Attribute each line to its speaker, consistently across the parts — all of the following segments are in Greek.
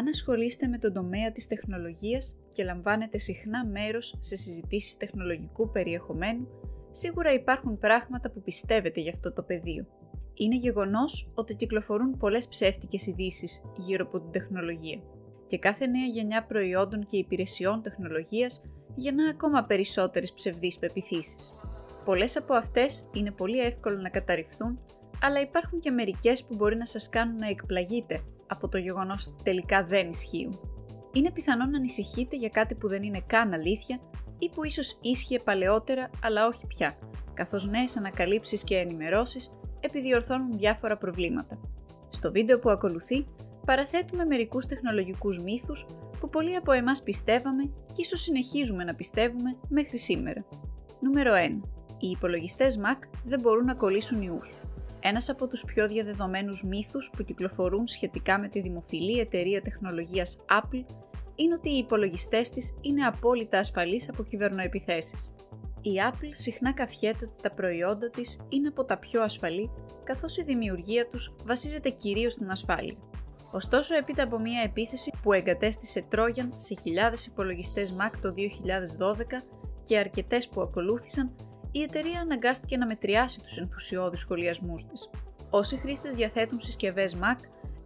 Speaker 1: Αν ασχολείστε με τον τομέα της τεχνολογίας και λαμβάνετε συχνά μέρος σε συζητήσεις τεχνολογικού περιεχομένου, σίγουρα υπάρχουν πράγματα που πιστεύετε για αυτό το πεδίο. Είναι γεγονός ότι κυκλοφορούν πολλές ψεύτικες ειδήσεις γύρω από την τεχνολογία και κάθε νέα γενιά προϊόντων και υπηρεσιών τεχνολογίας γεννά ακόμα περισσότερες ψευδείς πεποιθήσεις. Πολλές από αυτές είναι πολύ εύκολο να καταρριφθούν, αλλά υπάρχουν και μερικές που μπορεί να σας κάνουν να εκπλαγείτε από το γεγονός ότι τελικά δεν ισχύουν. Είναι πιθανό να ανησυχείτε για κάτι που δεν είναι καν αλήθεια ή που ίσως ίσχυε παλαιότερα αλλά όχι πια, καθώς νέες ανακαλύψεις και ενημερώσεις επιδιορθώνουν διάφορα προβλήματα. Στο βίντεο που ακολουθεί, παραθέτουμε μερικούς τεχνολογικούς μύθους που πολλοί από εμάς πιστεύαμε και ίσως συνεχίζουμε να πιστεύουμε μέχρι σήμερα. Νούμερο 1. Οι υπολογιστές Mac δεν μπορούν να κολλήσουν ιούς. Ένας από τους πιο διαδεδομένους μύθους που κυκλοφορούν σχετικά με τη δημοφιλή εταιρεία τεχνολογίας Apple είναι ότι οι υπολογιστές της είναι απόλυτα ασφαλείς από κυβερνοεπιθέσεις. Η Apple συχνά καφιέται ότι τα προϊόντα της είναι από τα πιο ασφαλή, καθώς η δημιουργία τους βασίζεται κυρίως στην ασφάλεια. Ωστόσο, έπειτα από μια επίθεση που εγκατέστησε Trojan σε χιλιάδες υπολογιστές Mac το 2012 και αρκετές που ακολούθησαν, η εταιρεία αναγκάστηκε να μετριάσει τους ενθουσιώδεις σχολιασμούς της. Όσοι χρήστες διαθέτουν συσκευές Mac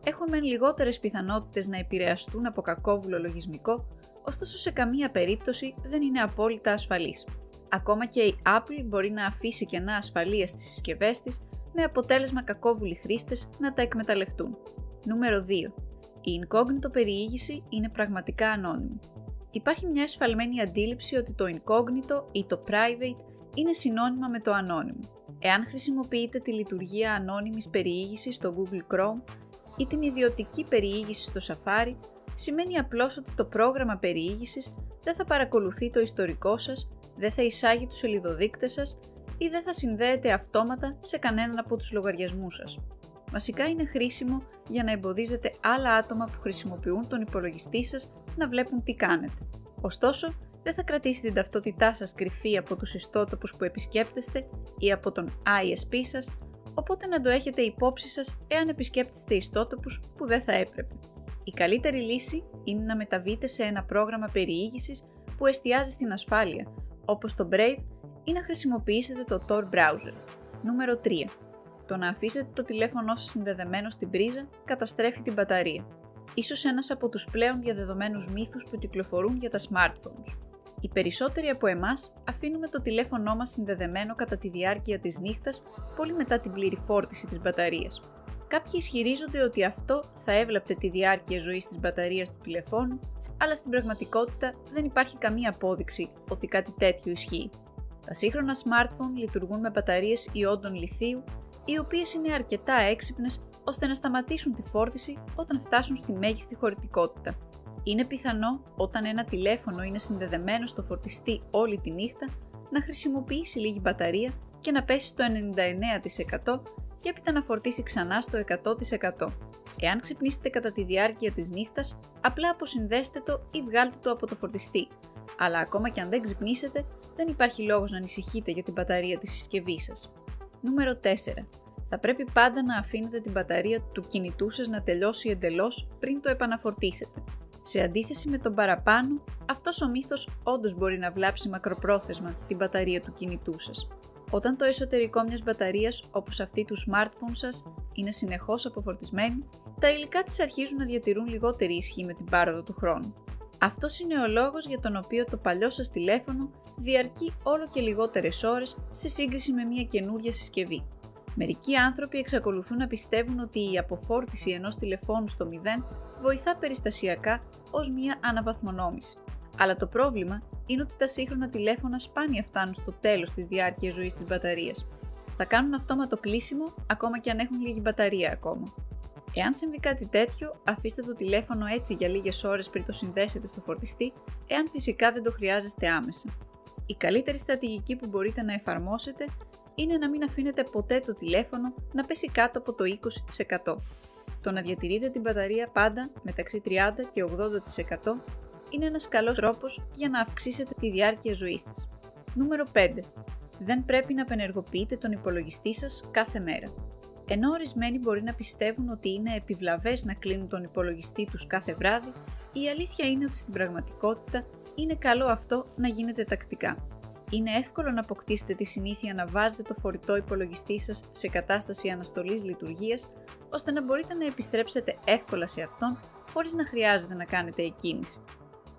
Speaker 1: έχουν μεν λιγότερες πιθανότητες να επηρεαστούν από κακόβουλο λογισμικό, ωστόσο σε καμία περίπτωση δεν είναι απόλυτα ασφαλής. Ακόμα και η Apple μπορεί να αφήσει κενά ασφαλείας στις συσκευές της, με αποτέλεσμα κακόβουλοι χρήστες να τα εκμεταλλευτούν. Νούμερο 2. Η incognito περιήγηση είναι πραγματικά ανώνυμη. Υπάρχει μια εσφαλμένη αντίληψη ότι το incognito ή το private είναι συνώνυμα με το ανώνυμο. Εάν χρησιμοποιείτε τη λειτουργία ανώνυμης περιήγησης στο Google Chrome ή την ιδιωτική περιήγηση στο Safari, σημαίνει απλώς ότι το πρόγραμμα περιήγησης δεν θα παρακολουθεί το ιστορικό σας, δεν θα εισάγει τους σελιδοδείκτες σας ή δεν θα συνδέεται αυτόματα σε κανέναν από τους λογαριασμούς σας. Βασικά είναι χρήσιμο για να εμποδίζετε άλλα άτομα που χρησιμοποιούν τον υπολογιστή σας να βλέπουν τι κάνετε. Ωστόσο, δεν θα κρατήσει την ταυτότητά σας κρυφή από τους ιστότοπους που επισκέπτεστε ή από τον ISP σας, οπότε να το έχετε υπόψη σας εάν επισκέπτεστε ιστότοπους που δεν θα έπρεπε. Η καλύτερη λύση είναι να μεταβείτε σε ένα πρόγραμμα περιήγησης που εστιάζει στην ασφάλεια, όπως το Brave, ή να χρησιμοποιήσετε το Tor browser. Νούμερο 3. Το να αφήσετε το τηλέφωνό σας συνδεδεμένο στην πρίζα καταστρέφει την μπαταρία. Ίσως ένας από τους πλέον διαδεδομένους μύθους που κυκλοφορούν για τα smartphones. Οι περισσότεροι από εμάς αφήνουμε το τηλέφωνό μας συνδεδεμένο κατά τη διάρκεια της νύχτας, πολύ μετά την πλήρη φόρτιση της μπαταρίας. Κάποιοι ισχυρίζονται ότι αυτό θα έβλαπτε τη διάρκεια ζωής της μπαταρίας του τηλεφώνου, αλλά στην πραγματικότητα δεν υπάρχει καμία απόδειξη ότι κάτι τέτοιο ισχύει. Τα σύγχρονα smartphone λειτουργούν με μπαταρίες ιόντων λιθίου, οι οποίες είναι αρκετά έξυπνες ώστε να σταματήσουν τη φόρτιση όταν φτάσουν στη μέγιστη χωρητικότητα. Είναι πιθανό όταν ένα τηλέφωνο είναι συνδεδεμένο στο φορτιστή όλη τη νύχτα να χρησιμοποιήσει λίγη μπαταρία και να πέσει στο 99% και έπειτα να φορτίσει ξανά στο 100%. Εάν ξυπνήσετε κατά τη διάρκεια της νύχτας, απλά αποσυνδέστε το ή βγάλτε το από το φορτιστή. Αλλά ακόμα και αν δεν ξυπνήσετε, δεν υπάρχει λόγος να ανησυχείτε για την μπαταρία της συσκευής σας. Νούμερο 4. Θα πρέπει πάντα να αφήνετε την μπαταρία του κινητού σας να τελειώσει εντελώς πριν το επαναφορτίσετε. Σε αντίθεση με τον παραπάνω, αυτός ο μύθος όντως μπορεί να βλάψει μακροπρόθεσμα την μπαταρία του κινητού σας. Όταν το εσωτερικό μιας μπαταρίας, όπως αυτή του smartphone σας, είναι συνεχώς αποφορτισμένη, τα υλικά της αρχίζουν να διατηρούν λιγότερη ισχύ με την πάροδο του χρόνου. Αυτός είναι ο λόγος για τον οποίο το παλιό σας τηλέφωνο διαρκεί όλο και λιγότερες ώρες σε σύγκριση με μια καινούργια συσκευή. Μερικοί άνθρωποι εξακολουθούν να πιστεύουν ότι η αποφόρτιση ενός τηλεφώνου στο 0 βοηθά περιστασιακά ως μια αναβαθμονόμηση. Αλλά το πρόβλημα είναι ότι τα σύγχρονα τηλέφωνα σπάνια φτάνουν στο τέλος της διάρκειας ζωής της μπαταρίας. Θα κάνουν αυτόματο κλείσιμο ακόμα και αν έχουν λίγη μπαταρία ακόμα. Εάν συμβεί κάτι τέτοιο, αφήστε το τηλέφωνο έτσι για λίγες ώρες πριν το συνδέσετε στο φορτιστή, εάν φυσικά δεν το χρειάζεστε άμεσα. Η καλύτερη στρατηγική που μπορείτε να εφαρμόσετε είναι να μην αφήνετε ποτέ το τηλέφωνο να πέσει κάτω από το 20%. Το να διατηρείτε την μπαταρία πάντα μεταξύ 30% και 80% είναι ένας καλός τρόπος για να αυξήσετε τη διάρκεια ζωής της. Νούμερο 5. Δεν πρέπει να απενεργοποιείτε τον υπολογιστή σας κάθε μέρα. Ενώ ορισμένοι μπορεί να πιστεύουν ότι είναι επιβλαβές να κλείνουν τον υπολογιστή τους κάθε βράδυ, η αλήθεια είναι ότι στην πραγματικότητα είναι καλό αυτό να γίνεται τακτικά. Είναι εύκολο να αποκτήσετε τη συνήθεια να βάζετε το φορητό υπολογιστή σας σε κατάσταση αναστολής λειτουργίας, ώστε να μπορείτε να επιστρέψετε εύκολα σε αυτόν χωρίς να χρειάζεται να κάνετε εκκίνηση.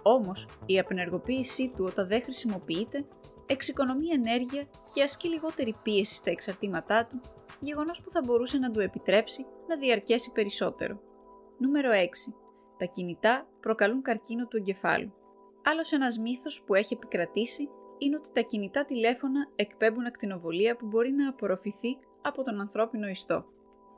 Speaker 1: Όμως, η απενεργοποίησή του όταν δεν χρησιμοποιείται εξοικονομεί ενέργεια και ασκεί λιγότερη πίεση στα εξαρτήματά του, γεγονός που θα μπορούσε να του επιτρέψει να διαρκέσει περισσότερο. Νούμερο 6. Τα κινητά προκαλούν καρκίνο του εγκεφάλου. Άλλος ένας μύθος που έχει επικρατήσει είναι ότι τα κινητά τηλέφωνα εκπέμπουν ακτινοβολία που μπορεί να απορροφηθεί από τον ανθρώπινο ιστό.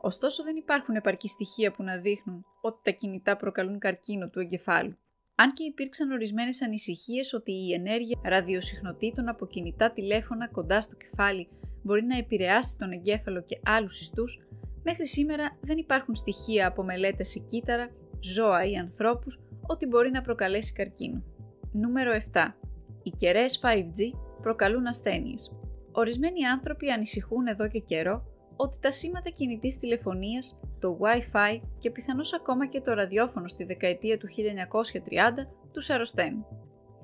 Speaker 1: Ωστόσο, δεν υπάρχουν επαρκή στοιχεία που να δείχνουν ότι τα κινητά προκαλούν καρκίνο του εγκεφάλου. Αν και υπήρξαν ορισμένες ανησυχίες ότι η ενέργεια ραδιοσυχνοτήτων από κινητά τηλέφωνα κοντά στο κεφάλι μπορεί να επηρεάσει τον εγκέφαλο και άλλους ιστούς, μέχρι σήμερα δεν υπάρχουν στοιχεία από μελέτες σε κύτταρα, ζώα ή ανθρώπους ότι μπορεί να προκαλέσει καρκίνο. Νούμερο 7. Οι κεραίες 5G προκαλούν ασθένειες. Ορισμένοι άνθρωποι ανησυχούν εδώ και καιρό ότι τα σήματα κινητής τηλεφωνίας, το Wi-Fi και πιθανώς ακόμα και το ραδιόφωνο στη δεκαετία του 1930 τους αρρωσταίνουν.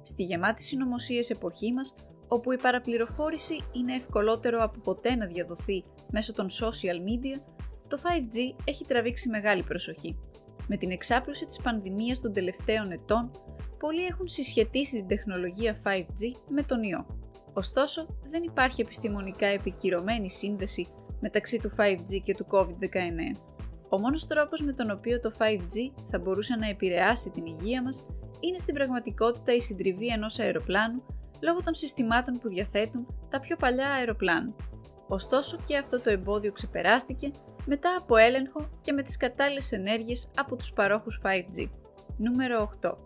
Speaker 1: Στη γεμάτη συνωμοσίες εποχή μας, όπου η παραπληροφόρηση είναι ευκολότερο από ποτέ να διαδοθεί μέσω των social media, το 5G έχει τραβήξει μεγάλη προσοχή. Με την εξάπλωση της πανδημίας των τελευταίων ετών, πολλοί έχουν συσχετίσει την τεχνολογία 5G με τον ιό. Ωστόσο, δεν υπάρχει επιστημονικά επικυρωμένη σύνδεση μεταξύ του 5G και του COVID-19. Ο μόνος τρόπος με τον οποίο το 5G θα μπορούσε να επηρεάσει την υγεία μας είναι στην πραγματικότητα η συντριβή ενός αεροπλάνου λόγω των συστημάτων που διαθέτουν τα πιο παλιά αεροπλάνα. Ωστόσο και αυτό το εμπόδιο ξεπεράστηκε μετά από έλεγχο και με τις κατάλληλες ενέργειες από τους παρόχους 5G. Νούμερο 8.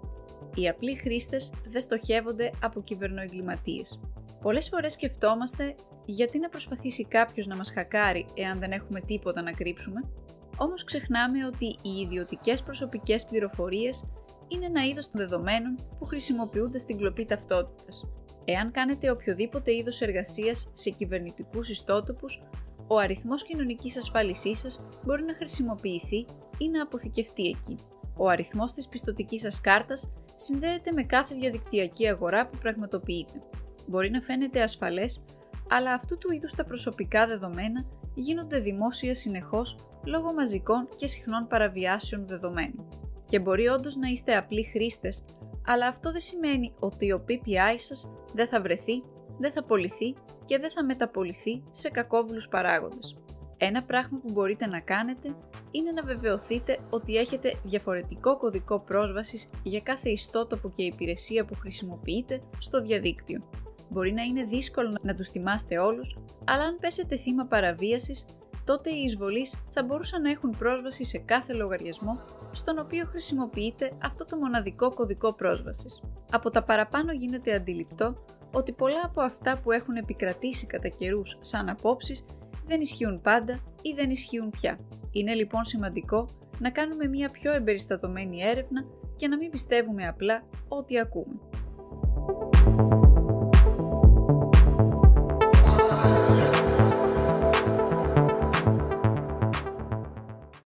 Speaker 1: Οι απλοί χρήστες δεν στοχεύονται από κυβερνοεγκληματίες. Πολλές φορές σκεφτόμαστε γιατί να προσπαθήσει κάποιος να μας χακάρει εάν δεν έχουμε τίποτα να κρύψουμε, όμως ξεχνάμε ότι οι ιδιωτικές προσωπικές πληροφορίες είναι ένα είδος των δεδομένων που χρησιμοποιούνται στην κλοπή ταυτότητας. Εάν κάνετε οποιοδήποτε είδος εργασίας σε κυβερνητικούς ιστότοπους, ο αριθμός κοινωνικής ασφάλισής σας μπορεί να χρησιμοποιηθεί ή να αποθηκευτεί εκεί. Ο αριθμός της πιστωτικής σας κάρτας συνδέεται με κάθε διαδικτυακή αγορά που πραγματοποιείτε. Μπορεί να φαίνεται ασφαλές, αλλά αυτού του είδους τα προσωπικά δεδομένα γίνονται δημόσια συνεχώς λόγω μαζικών και συχνών παραβιάσεων δεδομένων. Και μπορεί όντως να είστε απλοί χρήστες, αλλά αυτό δεν σημαίνει ότι ο PPI σας δεν θα βρεθεί, δεν θα πωληθεί και δεν θα μεταπωληθεί σε κακόβουλους παράγοντες. Ένα πράγμα που μπορείτε να κάνετε είναι να βεβαιωθείτε ότι έχετε διαφορετικό κωδικό πρόσβασης για κάθε ιστότοπο και υπηρεσία που χρησιμοποιείτε στο διαδίκτυο. Μπορεί να είναι δύσκολο να τους θυμάστε όλους, αλλά αν πέσετε θύμα παραβίασης, τότε οι εισβολείς θα μπορούσαν να έχουν πρόσβαση σε κάθε λογαριασμό στον οποίο χρησιμοποιείτε αυτό το μοναδικό κωδικό πρόσβασης. Από τα παραπάνω γίνεται αντιληπτό ότι πολλά από αυτά που έχουν επικρατήσει κατά καιρούς σαν απόψεις δεν ισχύουν πάντα ή δεν ισχύουν πια. Είναι λοιπόν σημαντικό να κάνουμε μια πιο εμπεριστατωμένη έρευνα και να μην πιστεύουμε απλά ό,τι ακούμε.